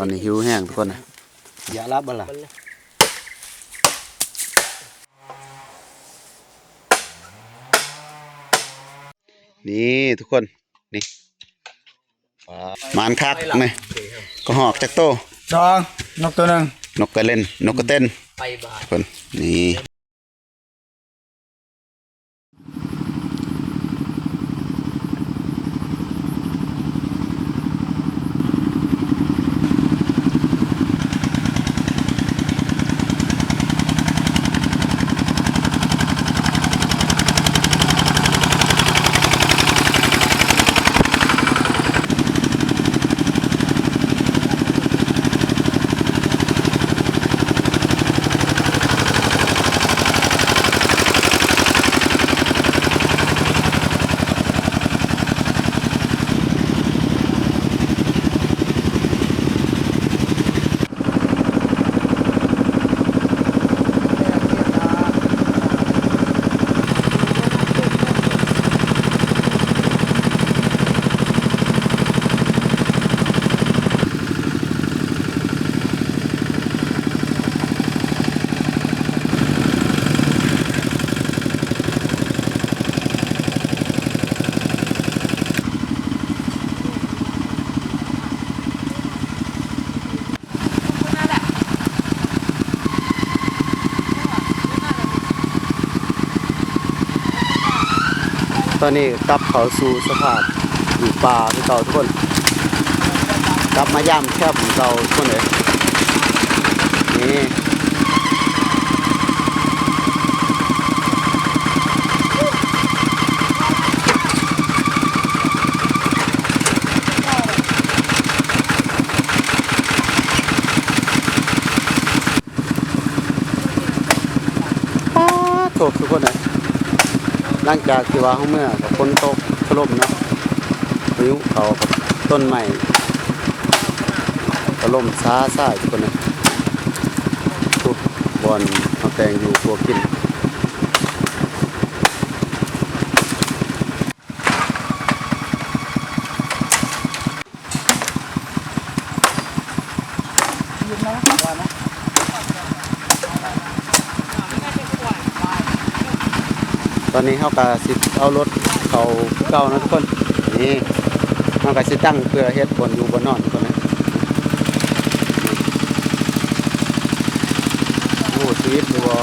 อนนี้หิวแห้งทุกคนนะอย่ารับบ่ล่ะนี่ทุกคนนี่หมานคักไหมก็หอกจากโตจองนกตัวหนึ่งนกกระเล่นนกกระเต้นไปบาทคนนี่ตอนนี้กลับเขาสู่สภาพอยู่ป่าที่เก่าทุกคนกลับมาย่ำแคบของเราทุกคนเลยนี่โถทุกคนเลยหลังจากที่ว่าเขาเมื่อกับฝนตกถล่มเนาะพายุเขากับต้นใหม่ถล่มช้าซ่าทุกคนเลยทุกบอลเขาแต่งอยู่พวกกินตอนนี้เขาก็สิเอารถเขาเก่านะทุกคนนี่เขาก็สิตั้งเพื่อเฮ็ดบนอยู่บนนอนทุกคนนะโอ้ชีวิตดูบ่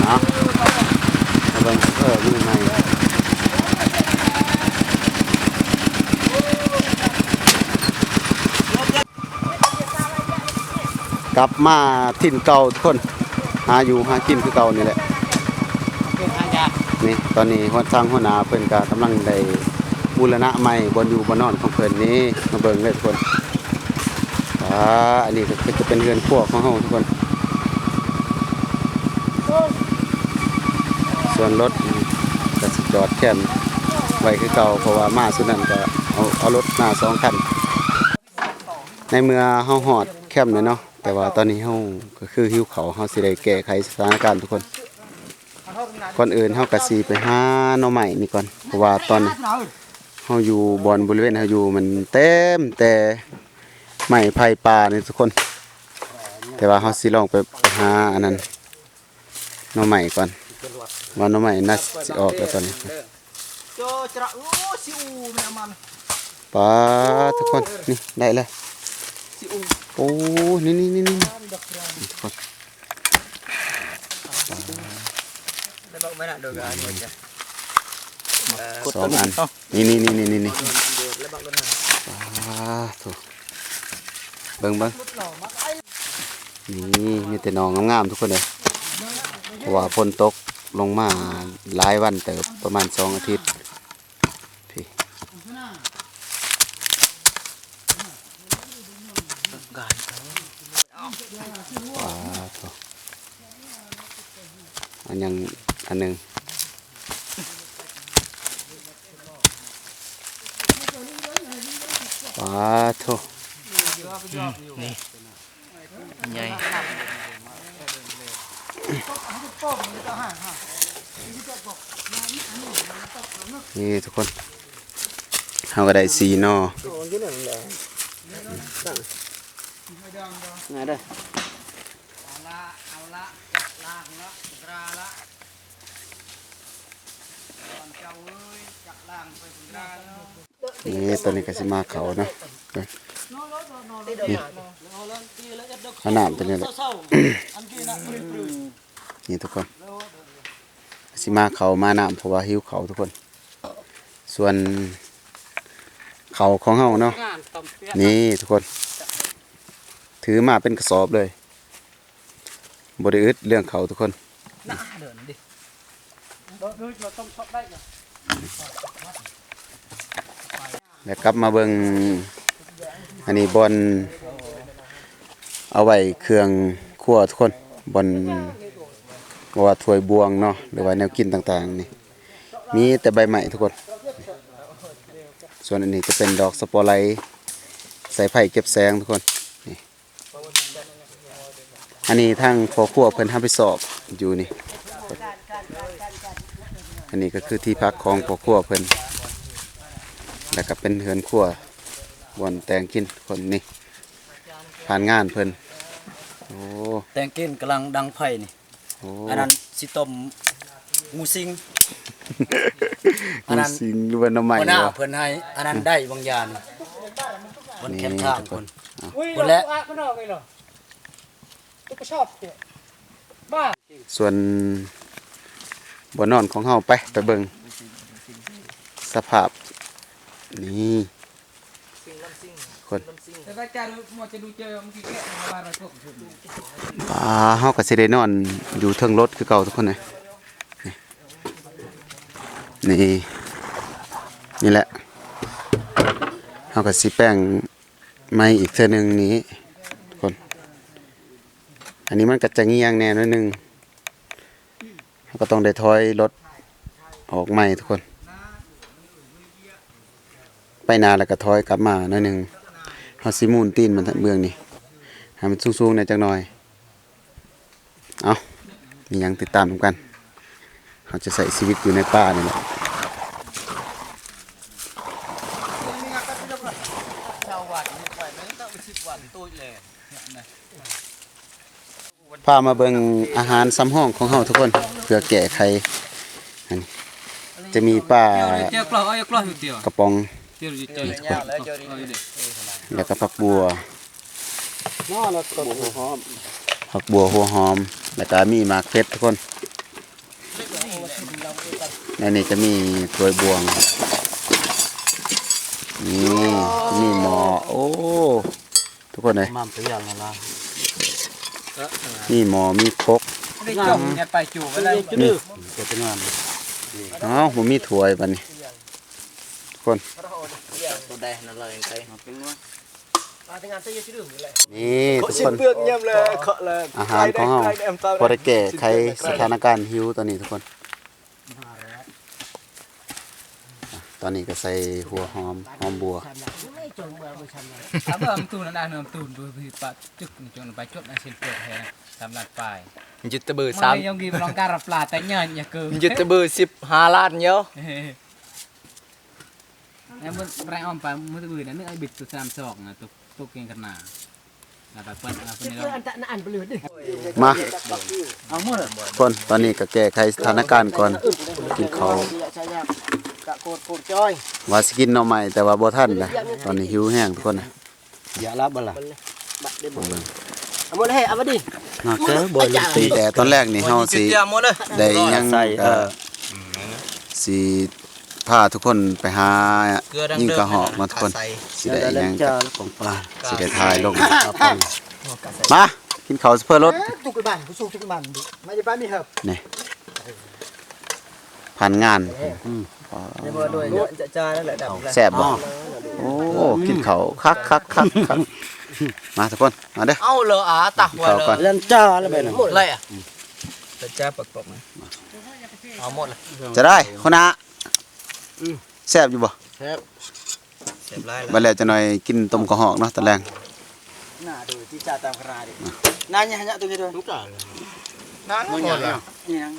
เอาเบิ่งมือใหม่กลับมาถิ่นเก่าทุกคนหาอยู่หากินคือเก่านี่แหละนี่ตอนนี้หัวสร้างหัวหน้าเพิ่นก็กำลังได้บูรณะใหม่บนอยู่บนนอนของเพิ่นนี้มาเบิ่งเลยทุกคนอันนี้ก็จะเป็นเรือนครัวของเฮาทุกคนส่วนรถก็สิจอดแค่นไว้คือเก่าเพราะว่ามาสุดนั้นก็เอารถมา2คันในเมื่อเฮาฮอดแคมป์เนาะแต่ว่าตอนนี้เฮาก็คือหิวเขาเฮาสิได้แก้ไขสถานการณ์ทุกคนก่อนอื่นเฮาก็สิไปหาหน่อไม้นี่ก่อนเพราะว่าตอนเฮาอยู่บริเวณเฮาอยู่มันเต็มแต่ไม้ไผ่ป่านี่ทุกคนแต่ว่าเฮาสิลองไปหาอันนั้นหน่อไม้ก่อนว่าหน่อไม้น่าสิออกแล้วตอนนี้ป้าทุกคนนี่ได้เลยโอ้นี่ทุกคน2 อันนี่ถูกเบิ่งนี่มีแต่หนองงามๆทุกคนเลยเพราะว่าฝนตกลงมาหลายวันเติบประมาณ2 อาทิตย์พี่อันหนึ่งปลาโถนี่ใหญ่นี่ทุกคน เฮาก็ได้4หน่อ ไงเด้อ เอาละจับล่างละตราละก่อนเจ้าเอ้ยจับล่างไปตราเนาะ นี่ตัวนี้ก็สิมาเขาเนาะนี่ขนาดตัวนี้แหละ นี่ทุกคนสิมาเขามาน้ำเพราะว่าหิวเขาทุกคน ส่วนเขาของเฮาเนาะนี่ทุกคน ถือมาเป็นกระสอบเลยบริอึดเรื่องเขาทุกคน น่าเดินดิเราต้องชอบได้เนาะ แล้วกลับมาเบิ่งอันนี้บอลเอาไว้เครื่องครัวทุกคนบอลว่าถ้วยบวงเนาะหรือว่าแนวกินต่างๆนี่มีแต่ใบใหม่ทุกคน ส่วนอันนี้จะเป็นดอกสปอร์ไลท์ใส่ไผ่เก็บแสงทุกคนนี่อันนี้ทางพอครัวเพิ่นทำไปสอบอยู่นี่อันนี้ก็คือที่พักของพอครัวเพิ่นแล้วก็เป็นเฮือนครัวบอนแตงกินคนนี่ผ่านงานเพิ่นโอ้ แตงกินกำลังดังไผ่นี่ โอ้ อันนั้นสิต้มงูสิง อันนั้น สิงหรือว่าหน้ำใหม่ หัวหน้า บ่ เพิ่นให้อันนั้นได้บางอย่างบนแคมป์ทาง นี่ทุก ค คน นคนแล้ว ไม่นอกเลยเหรอตุ๊กชอบเนี่ยบ้า ส่วนบ่อนอนของเฮาไปเบิ่งสภาพนี่คน แต่ถ้าจะดูมันจะดูเจอเมื่อกี้แค่ในบ้านเราชอบชม เฮาก็สิได้นอนอยู่เทิงรถคือเก่าทุกคนนะนี่นี่แหละเฮาก็สิแป้งไม้อีกเทื่อหนึงนี้คนอันนี้มันก็จะเงียงแน่นิดนึงเฮาก็ต้องได้ถอยรถออกใหม่ทุกคน ไปนาแล้วก็ถอยกลับมาหน่อยหนึงเฮาสิมูนตีนมันทั้งเบื้องนี่ให้มันสูงๆหน่อยจักหน่อยเอามีหยังติดตามกันเฮาจะใช้ชีวิตอยู่ในป่านี่แหละ ชาววัดนี่ไปไม่ต้องไป10 วันตู้เลย พามาเบิ่งอาหารซ้ำห้องของเฮาทุกคนเพื่อแก้ไขอันนี้จะมีป้า เจ้ากล้องเอากล้องอยู่เดียว กระป๋อง เจ้าเจ้า แล้วก็ผักบัว น้อแล้วก็หัวหอม ผักบัวหัวหอม แล้วก็มีหมากเพชรทุกคนในนี้จะมีถ้วยบวงนี่มีหม้อโอ้ทุกคนเลย มามตัวอย่างนั่นล่ะ มีหม้อมีครก ได้จมเนี่ยไปจู่ไปได้ นี่ ก็เป็นงาน เอ้าผมมีถ้วยบัดนี้ทุกคน ตัวแดงนั่นเลยไงเป็นว่า นี่ทุกคน เปลือกเยี่ยมเลยเคาะเลย อาหารของเราพอได้แก้ไขสถานการณ์หิวตอนนี้ทุกคน ตอนนี้ก็ใส่หัวหอมบัว ถ้าเมื่อมตูนได้เนื้อตูนดูสิปะจึกจนไปจดในเส้นเปลือกแทนทำลาดปลาย ยึดตะเบือ มันยังกีลองการรับปลาแต่เงินอย่าเกิน ยึดตะเบือ15ล้านเยอะ แล้วมันแรงอ่อนไปมือตื่นนั่นนึกไอ้บิดตัว32นะตัวเก่งกันมาแล้วไปเปิ้ลเอาคนนี้เรา มา เอาหมด คนตอนนี้ก็แก้ไขสถานการณ์ก่อนกินข้าว กะโกดจ้อย ว่าสิกินหน่อไม้แต่ว่าบ่ทันนะตอนนี้หิวแห้งทุกคนนะ อย่ารับบ่ล่ะ เอาหมดเลยเอามาดิ มาเจอบ่ลูกตี แต่ตอนแรกนี่เฮาสิได้ยังสิพาทุกคนไปหายิงกระหอกมาทุกคนสิได้ยัง จ้าของปลา สิได้ทายลงมากินข้าวเพื่อรถ ตุกบ้านผู้สูงตุกบ้านดิมาจะบ้านมีครับ นี่ผ่านงาน เดี๋ยวมาด้วยจะจ้านั่นแหละดับ แซ่บบ่โอ้กินข้าวคักมาทุกคนมาเด้อ เอาเลยตัก กินข้าวก่อน เล่นจ้าแล้วไปน่ะ อะไรอ่ะจะจ้าปกๆนะเอาหมดเลย จะได้คนนะแซ่บอยู่บ่ เสร็จแล้ว บัดแล้วจะหน่อยกินต้มกระหอกเนาะตอนแรง หน้าดูที่จ่าตามกระดาษดินั่นยังฮะตัวนี้ด้วย นั่งหมดเลย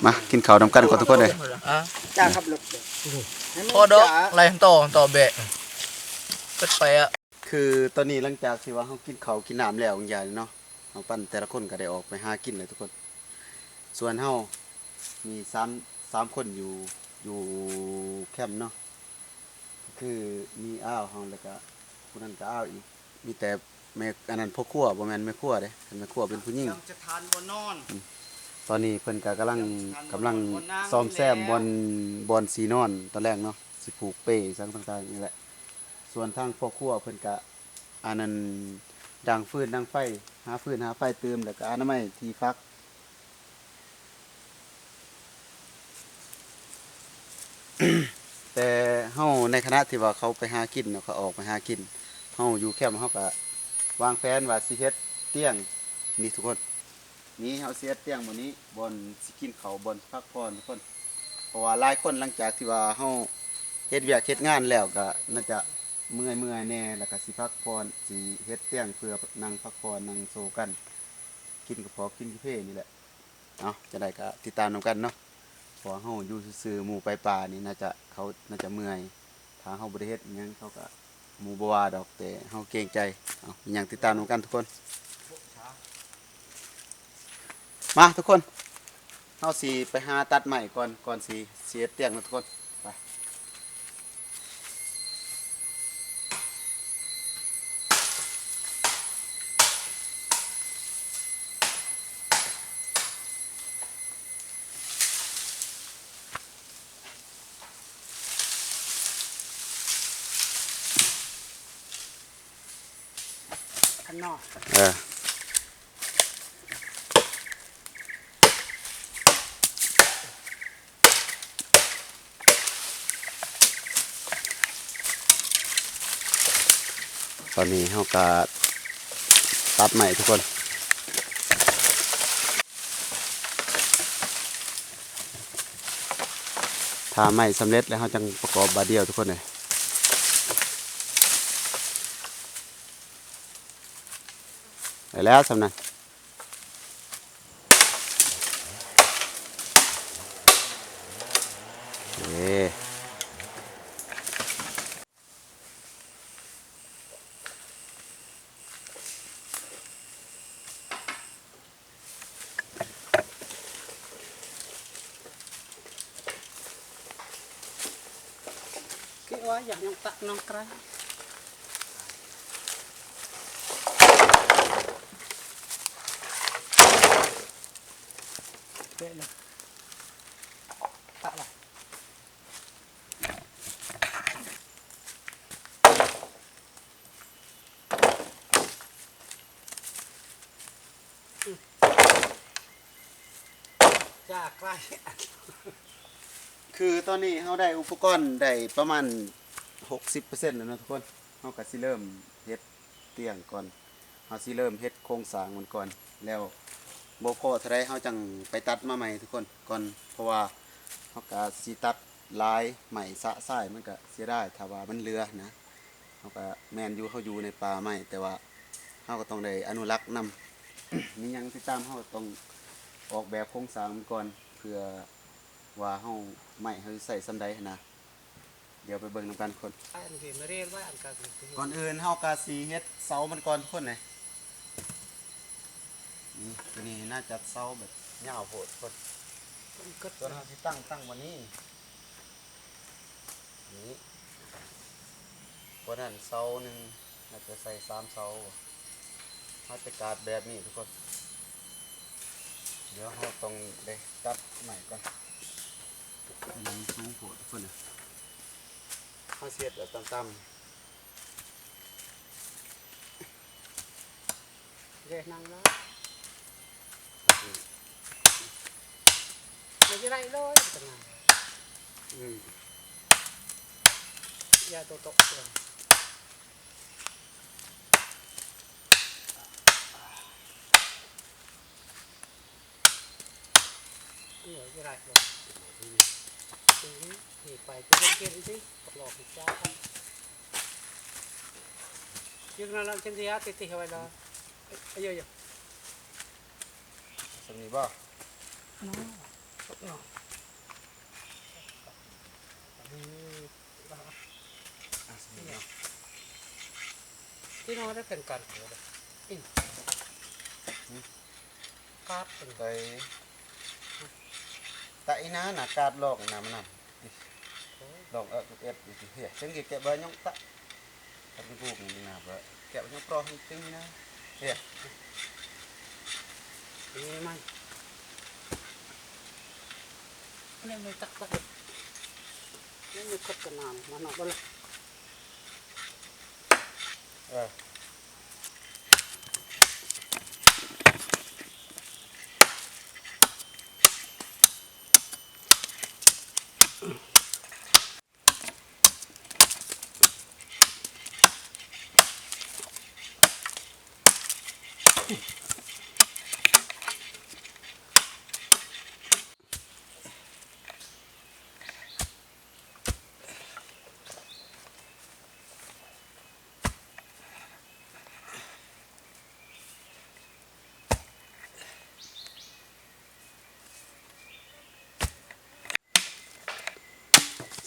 มากินข้าวนำกันก่อนทุกคนเลย จ่าขับรถ พอดอกอะไรต่อเบะ เปิดไปอ่ะ คือตอนนี้หลังจากที่ว่าเฮากินข้าวกินน้ำแล้วอย่างใหญ่เนาะเฮาปั้นแต่ละคนก็ได้ออกไปหากินเลยทุกคนส่วนเฮามีสามคนอยู่แคมป์เนาะคือมีอ้าวเฮาแล้วก็ผู้นั้นก็อ้าวอีกมีแต่แม่อันนั้นพ่อครัวบ่แม่นแม่ครัวเด้แม่ครัวเป็นผู้หญิง ยังจะทานบนนอน ตอนนี้เพิ่นก็กำลังซ่อมแซมบอนสีนอนตอนแรกเนาะสิผูกเป้ซังต่างๆนี่แหละส่วนทางพ่อครัวเพิ่นก็อันนั้นดังฟืนดังไฟหาฟืนหาไฟเติมแล้วก็อนามัยที่พัก แต่เฮาในคณะที่ว่าเขาไปหากินเนาะเขาออกไปหากินเฮาอยู่แคมป์เฮาก็วางแผนว่าสิเฮ็ดเตียงนี่ทุกคนนี่เฮาสิเฮ็ดเตียงหมื้นี้บอนสิกินข้าวบอนพักผ่อนทุกคนเพราะว่าหลายคนหลังจากที่ว่าเฮาเฮ็ดเวียกเฮ็ดงานแล้วก็น่าจะเมื่อยแน่แล้วก็สิพักผ่อนสิเฮ็ดเตียงเพื่อนั่งพักผ่อนนั่งโซกันกินก็พอกินที่เพนี่แหละเนาะจะได้ก็ติดตามนํกันเนาะ เพอเฮาอยู่ซื่อๆหมู่ไปป่านี่เขาน่าจะเมื่อยถ้าเฮาบ่ได้เฮ็ดอิหยังเขาก็หมู่บ่ว่าดอกแต่เฮาเกรงใจเอาอิหยังติดตามนำกันทุกคนมาทุกคนเฮาสิไปหาตัดไม้ก่อนสิเฮ็ดเตียงนะทุกคนไปข้างนอก ตอนนี้เฮาก็ตัดไม้ทุกคนถ้าไม้สำเร็จแล้วเฮาจังประกอบบาดเดียวทุกคนเลยได้แล้วสำนั้นเอ้คิดว่าอยากยังตักน้องไกรเป๊ะเลยตักละจ้าไกร คือตอนนี้เราได้อุปกรณ์ได้ประมาณ 60%แล้วนะทุกคนเราก็สิเริ่มเฮ็ดเตียงก่อนเราสิเริ่มเฮ็ดโครงสร้างมันก่อนแล้วบ่พอเท่าใดเราจังไปตัดมาใหม่ทุกคนก่อนเพราะว่าเราก็สิตัดลายใหม่สะสายมันก็เสียดายถ้าว่ามันเหลือนะเราก็แม่นอยู่เขาอยู่ในป่าไม้แต่ว่าเราก็ต้องได้อนุรักษ์นำ มีหยังที่ตามเราต้องออกแบบโครงสร้างมันก่อนเพื่อว่าเฮาไม่เฮาสิใส่ซ้ำใดหั้นนะเดี๋ยวไปเบิ่งนำกันคน อันที่ไม่เรียนว่าอันกัน ก่อนอื่นเฮาก็สิเฮ็ดเสามันก่อนทุกคนเลยนี่ตัวนี้น่าจะเสาแบบยาวโพดคน ก็ ส่วนเฮาสิตั้งวันนี้นี่วันนั้นเสาหนึงน่าจะใส่3เสาเฮาจะกาดแบบนี้ทุกคนเดี๋ยวเฮาต้องได้ตัดใหม่ก่อนมันสูงโพดทุกคนน่ะเฮาสิเฮ็ดแบบต่ำ เรียนนั่งแล้วไม่ใช่ไรเลยตั้งนาน อืม ยาโตโตเลยนี่เหรอไม่ไรเลยนี่ไปจะเล่นเกมสิกับหลอกพิจ้ายังนั่งเช่นที่ฮะติดๆเอาไว้แล้วเยอะสำนี้บ่ ๆน้อง ที่น้องได้เป็นการกาดเป็น ไปตะอีน้าน่ะกาดลอกน่ะมันน่ะลอกเอ็ดอยู่เหี้ยจังแกะบ่ยองตะตัดกูนี่น่ะบ่แกะบ่ยองปรอให้ตึงนะเหี้ย นี่มันนี่มันตักตักนี่มันกัดกันนานมันเอาไปเลย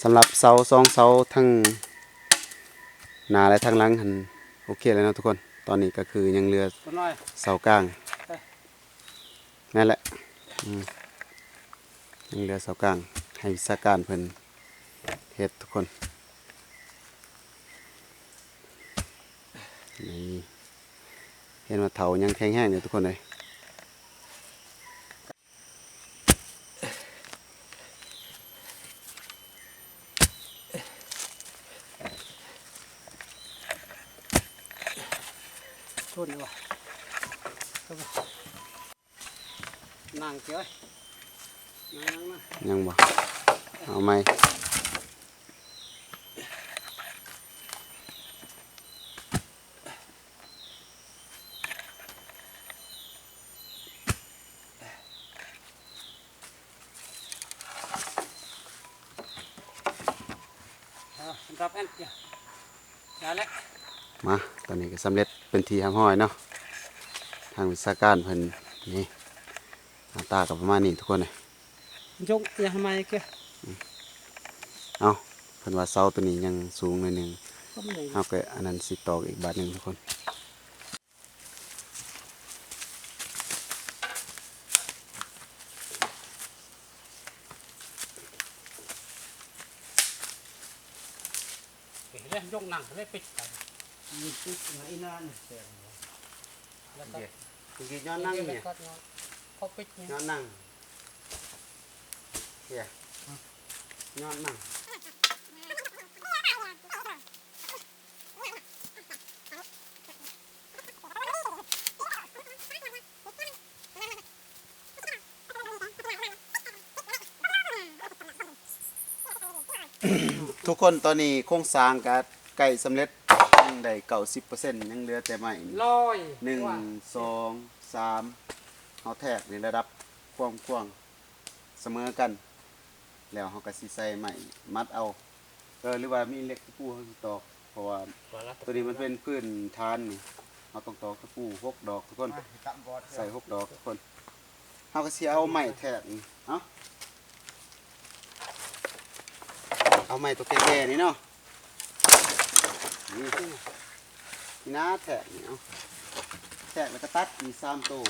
สำหรับเสา2เสาทั้งหน้าและทั้งหลังหันโอเคแล้วนะทุกคนตอนนี้ก็คือยังเหลือ ตัวน้อย เสากลางนั่นแหละยังเหลือเสากลางให้วิชาการเพิ่นเฮ็ดทุกคนนี่เห็นว่าเถายังแข็งแรงอยู่ทุกคนเลย ทุนว่ะนั่งเจ้ยนั่งนะ ยังบ่เอาไหม รับแอนเนี่ยได้แล้ว มาตอนนี้ก็สำเร็จเป็นทีทำห้อยเนาะทางวิชาการเพิ่นนี่หน้าตากับประมาณนี้ทุกคนเลย ยกอย่าทำไมเกี่ย เอาเพิ่นว่าเสาตัวนี้ยังสูงหน่อยหนึง ก็ไม่อย่าง เอาก็อันนั้นสิตอกอีกบาทหนึงทุกคน เล่นยกหนังเล่นปิดกัน มีตุ๊กไหนนั่นเสียง แล้วก็ คือย้อนนั่งเนี่ย พอปิดเนี่ย ย้อนนั่งเฮียย้อนนั่งทุกคนตอนนี้โครงสร้างก็ใกล้สำเร็จยังได้90%ยังเหลือแต่ไม้ ลอย 1 2 3เอาแทกในระดับความกว้างเสมอกัน แล้วเฮาก็สิใส่ไม้มัดเอาหรือว่ามีเหล็กตะปูเฮาสิตอกเพราะว่าตัวนี้มันเป็นพื้นฐานนี่เฮาต้องตอกตะปู6ดอกทุกคน ตำบอด ใส่6ดอกทุกคนเฮาก็สิเอาไม้แทกนี่เอาไม้ตัวแก่ๆนี่เนาะนี่นะแทกนี่เอาแทกแล้วก็ตัดมี3ตัว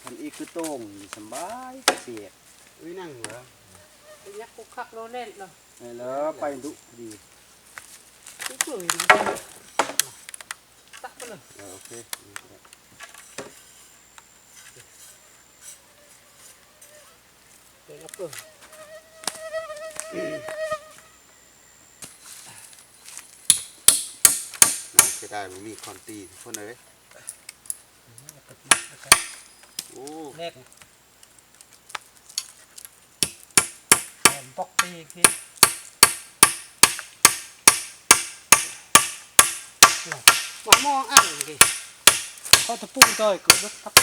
อันอีกคือโต้งสบายเสียดนั่งเหรอ ยักษ์กุกคักโรเล่นเลย แล้วไปดุดี กุ๊กเลยนะตักไปเลย โอเค เดี๋ยวเปิด จะได้มันมีคอนตีทุกคนเลยโอ้ เลขปอกตีทีหวานมองอ่ะทีเขาจะปุ้งเตยเกิดรถทับ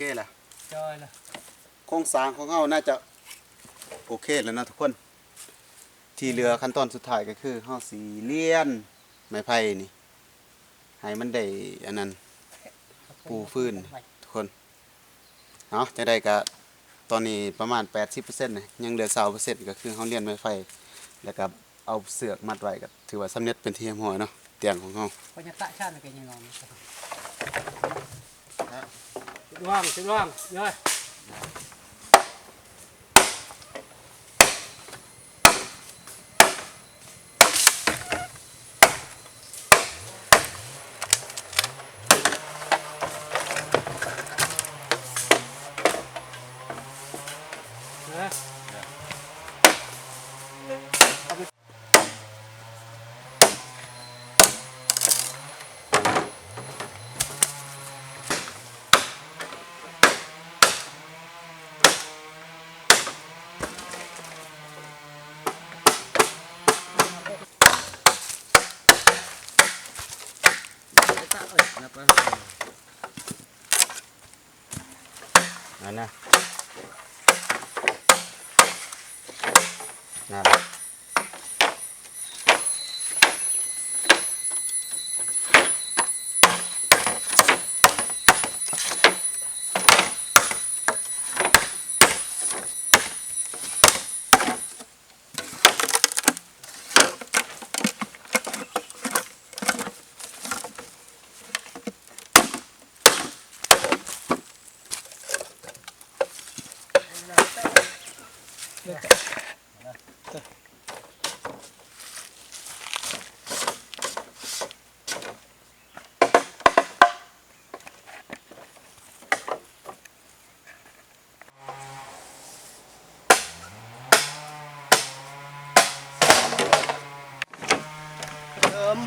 เคล่ะ จอยละ โครงสร้างของเฮาน่าจะโอเคแล้วนะทุกคน ที่เหลือขั้นตอนสุดท้ายก็คือเฮาสิเลียนไม้ไผ่นี่ให้มันได้อันนั้นปูฟื้นทุกคนเนาะจังได๋ก็ตอนนี้ประมาณ 80%นะยังเหลือ20%ก็คือเฮาเลียนไม้ไผ่แล้วก็เอาเสือกมัดไว้ก็ถือว่าสำเร็จเป็นที่เรียบร้อยเนาะเตียงของเฮา พอจะตะชาติก็ยังงงว่างสิว่างย่อยนั่นนะนั่น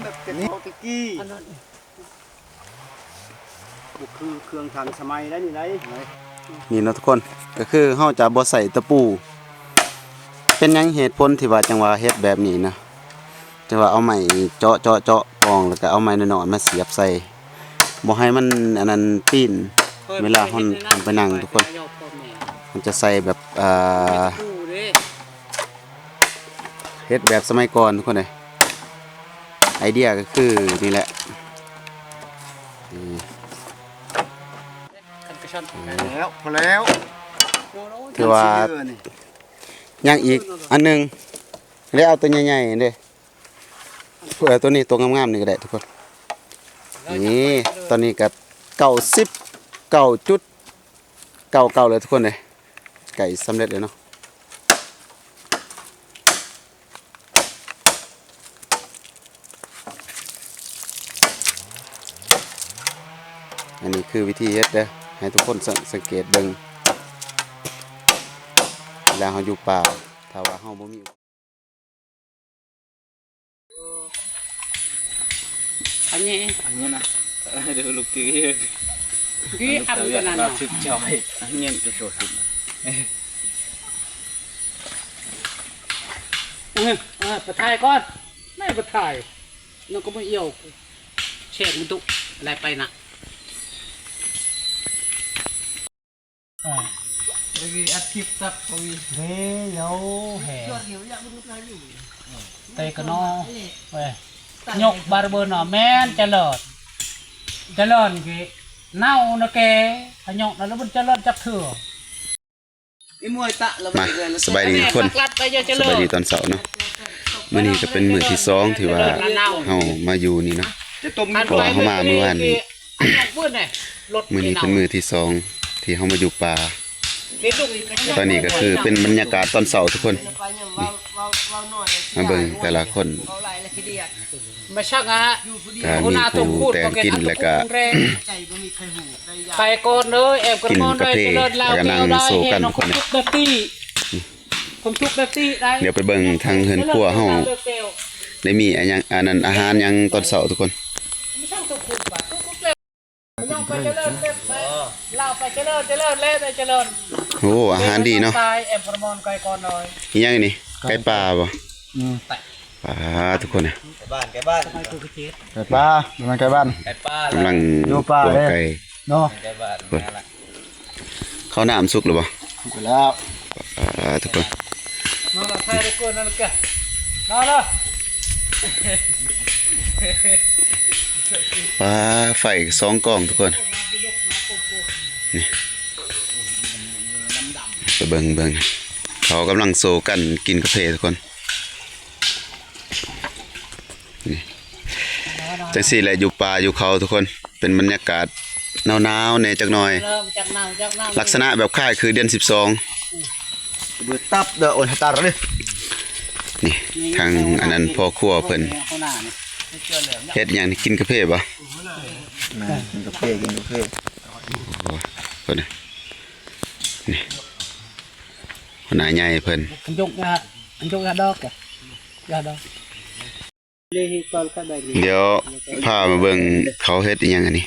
แบบเป็นโอติกี้คือเครื่องทันสมัยแล้วนี่ไร นี่เนาะทุกคนก็คือเฮาจะบ่ใส่ตะปูเป็นหยังเหตุผลที่ว่าจังว่าเฮ็ดแบบนี้นะจังว่าเอาไม้เจาะปองแล้วก็เอาไม้น้อยๆมาเสียบใส่บ่ให้มันอันนั้นปีนเวลาเฮาไปนั่งทุกคนมันจะใส่แบบเฮ็ดแบบสมัยก่อนทุกคนเลยไอเดียก็คือนี่แหละแล้วพอแล้ว ถือว่ายังอีกอันหนึงแล้วเอาตัวใหญ่ๆเด้เพื่อตัวนี้ตัวงามๆนี่ก็ได้ทุกคนนี่ตอนนี้ก็99.99เลยทุกคนเลยไก่สำเร็จเลยเนาะอันนี้คือวิธีเฮ็ดเด้อให้ทุกคนสังเกตเบิ่งเวลาเฮาอยู่ป่าถ้าว่าเฮาบ่มีอันนี้นะเดี๋ยวลูกตีกี้อับกันนั่นสิจอยอันนี้จะโชว์สิประทายก่อนไม่ประทายน้องก็ไม่เอี่ยวเช็คมันตุอะไรไปนะอัดคลิปตับปุยเฮ้ยโย่แห่เตะกันนอเว้ยยกบาร์เบอร์น่ะแม่นเจริญกี่เน่านะแกขยกแล้วมันเจริญจับเถื่อ มาสบายดีทุกคนสบายดีตอนเสาร์เนาะมื้อนี้ก็เป็นมื้อที่2ที่ว่าเฮามาอยู่นี่เนาะเพราะว่าเฮามามื้อวานนี้มื้อนี้เป็นมื้อที่2ที่เฮามาอยู่ป่าตอนนี้ก็คือเป็นบรรยากาศตอนเสาร์ทุกคนมาเบิ่งแต่ละคนมาชักอ่ะ การมีผู้แต่งกินแล้วก็ไปก่อนเลยแอบกัน กิน ก่อน กา เลย แฟ เจริญลาว แล้วก็นั่งโซกันทุกคนเนี่ย ผมทุกแบบตี้ได้ เดี๋ยวไปเบิ่งทางเฮือนครัวเฮาได้มีอันยังอันนั้นอาหารยังตอนเช้าทุกคน ไม่ช่างทุกคนป่ะทุกเร็วย่องไปเจริญเล่าไปเจริญเล่ไปเจริญ โอ้อาหารดีเนาะ ตายแอบประมอนไกลก่อนเลย อีหยังนี่ไก่ป่าบ่ป่าทุกคนน่ะ แกบ้าน ไปกูกระเจี๊ยบ ไก่ป้ามันไก่บ้าน กำลัง อยู่ป่า ตัว เด้ ไก่ เนาะ เพิ่น ข้าวน้ำสุกหรือเปล่า ไปแล้ว ทุกคน นอนละใครได้กวนนั่นแกนอนละ ว้าไฟ2กล่องทุกคนนี่ไปเบิ่งเขากำลังโซกันกินกาแฟทุกคนนี่จังสี่แหละอยู่ป่าอยู่เขาทุกคนเป็นบรรยากาศหนาวๆเนี่ยจักหน่อย เริ่มจากหนาวจากหนาว ลักษณะแบบค่ายคือเดือน12 ดูตับเด้อโอนตาเลย นี่ทางอันนั้นพ่อครัวเพิ่น ข้างหน้านี่ไม่เจอเลย เฮ็ดหยังนี่กินกาแฟบ่ กินกาแฟกินกาแฟ เพิ่นน่ะนี่หัวหน้าใหญ่เพิ่น อันยกดอกแกยาดอกเลยก่อนก็ได้ เดี๋ยวพามาเบิ่งเขาเฮ็ดอีหยังอันนี้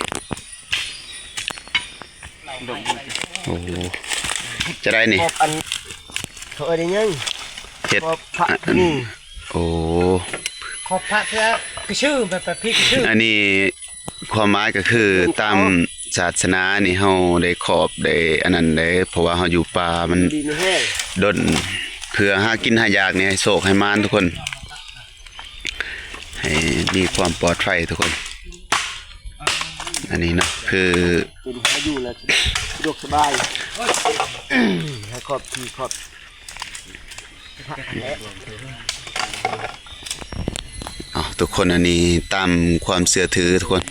โอ้จะได้นี่ ขอบอันเขาเอ้ยได้ยัง เฮ็ด ขอบพระนี่ โอ้ ขอบพระคือชื่อแบบพี่ชื่อ อันนี้ความหมายก็คือตามศาสนานี่เฮาได้ขอบได้อันนั้นได้เพราะว่าเฮาอยู่ป่ามัน ดีไม่แห้ง ดนเพื่อหากินหายากนี่ให้โศกให้มานทุกคนให้มีความปลอดภัยทุกคน อันนี้เนาะคือ เป็นให้อยู่แล้วสะดวกสบายให้ขอบที่ขอบพระและ ทุกคนอันนี้ตามความเชื่อถือทุกคน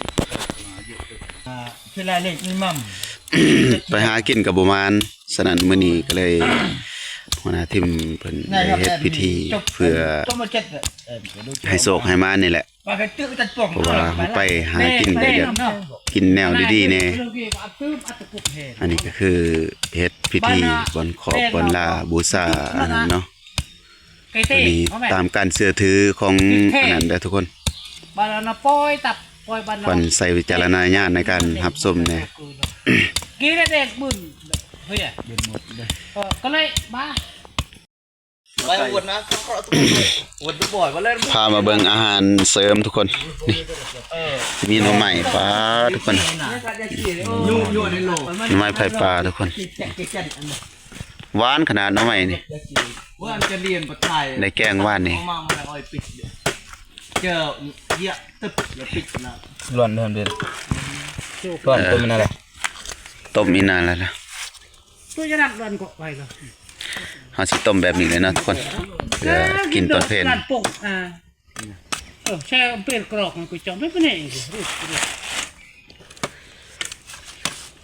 เวลาเล็กนี่มั่ม ไปหากินกับบ่มานสนั่นมื้อนี้ก็เลยหัวหน้าทีมเพิ่นได้เฮ็ดพิธีเพื่อ ต้องมาเจ็ด ให้โศกให้มานนี่แหละ ว่าให้ตื้อตัดป่อง เพราะว่าเราไปหากินก็อยากกินแนวดีๆแน่อันนี้ก็คือเฮ็ดพิธีบอนขอบบอนลาบูชาอันนั้นเนาะ ไก่ อั เต้ นนี้ เขาแม่ ตามการเชื่อถือของอันนั้นเด้อทุกคน บาลานาปอยตับปอยบาลา ควรใส่วิจารณญาณในการรับชมแน่ กี่ได้เด็กบุญเฮ้ยก็เลยมา ไปวนนะเขาเอาตัววนตัวบ่อยว่าเล่น พามาเบิ่งอาหารเสริมทุกคนนี่สิมีหน่อไม้ปลาทุกคน ยุ่ในโลก หน่อไม้ไผ่ปลาทุกคนหวานขนาดหน่อไม้นี่ ว่าจะเรียนภาษาไทย ได้แกงหวานนี่ มาอ้อยปิดเจอเยอะตึบแล้วปิดนะ หล่อนเดินเดินหล่อนตัวมันอะไร ต้มอีนานแล้วนะ ตัวจะนักเดินก็ไปแล้ว เฮาสิต้มแบบนี้เลยเนาะทุกคนเพื่อกินตอนเพลน การปงใช่เป็นกรอกกูจอมไม่เป็นไง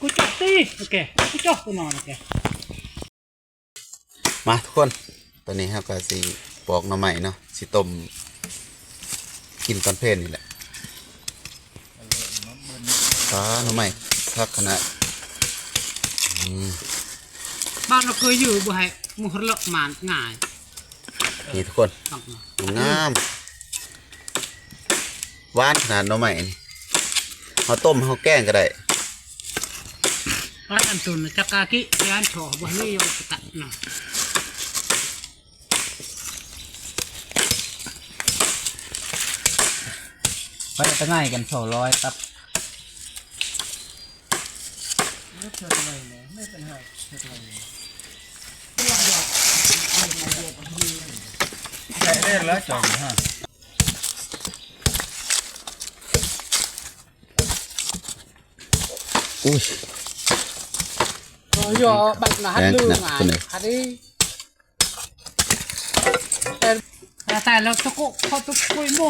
กูจับตีโอเคกูจับกูนอนโอเค มาทุกคนตอนนี้เฮาก็สิปอกหน่อไม้เนาะสิต้มกินตอนเพลนนี่แหละปลาหน่อไม้คักขนาด บ้านเราเคยอยู่บ่ให้มุหละหมานง่าย นี่ทุกคนงามหวานขนาดหน่อไม้นี่เฮาต้มเฮาแกงก็ได้ บ้านอันตุนจักกากิยานโฉบ่ให้ยอมตัดนะ ไปจะง่ายกัน200ครับได้แล้วจอมฮะ อุ้ย ยอบัดนะฮัดลืมง่ายฮัดดิแต่แล้วตะกุเขาตะกุยโม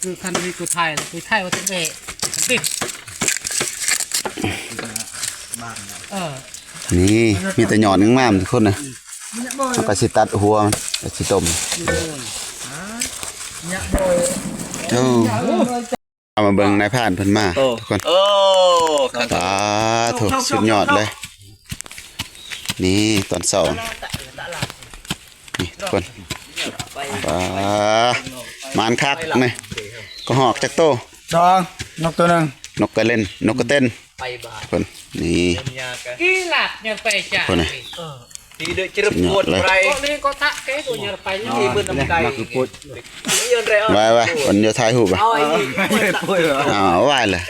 คือคันนี้กูไทยว่าจะเบะดินี่มีแต่หยอดงามๆทุกคนนะมันก็สิตัดหัวมันก็สิต้มเจ้าเอามาเบิ่งนายผ่านเพิ่นมาทุกคน โอ้ ตาถูกสุดยอดเลย นี่ตอนเช้านี่ทุกคนปลามานคักนี่ก็หอกจักโต จองนกตัวนึง นกกระเล่นนกกระเต้น ไปบา ทุกคนนี่ กีหลักเนี่ยไปจ้ะ คนน่ะ ทีเดือดจะรบกวนไร ก็นี่ก็ทะเก๊ตัวเนี่ยไปนี่ ทีมือน้ำไก่ยืนไร ไว้วันเดียวถ่ายรูปอ่ะ เอาไอ้นี่ อ้าวไว้เลย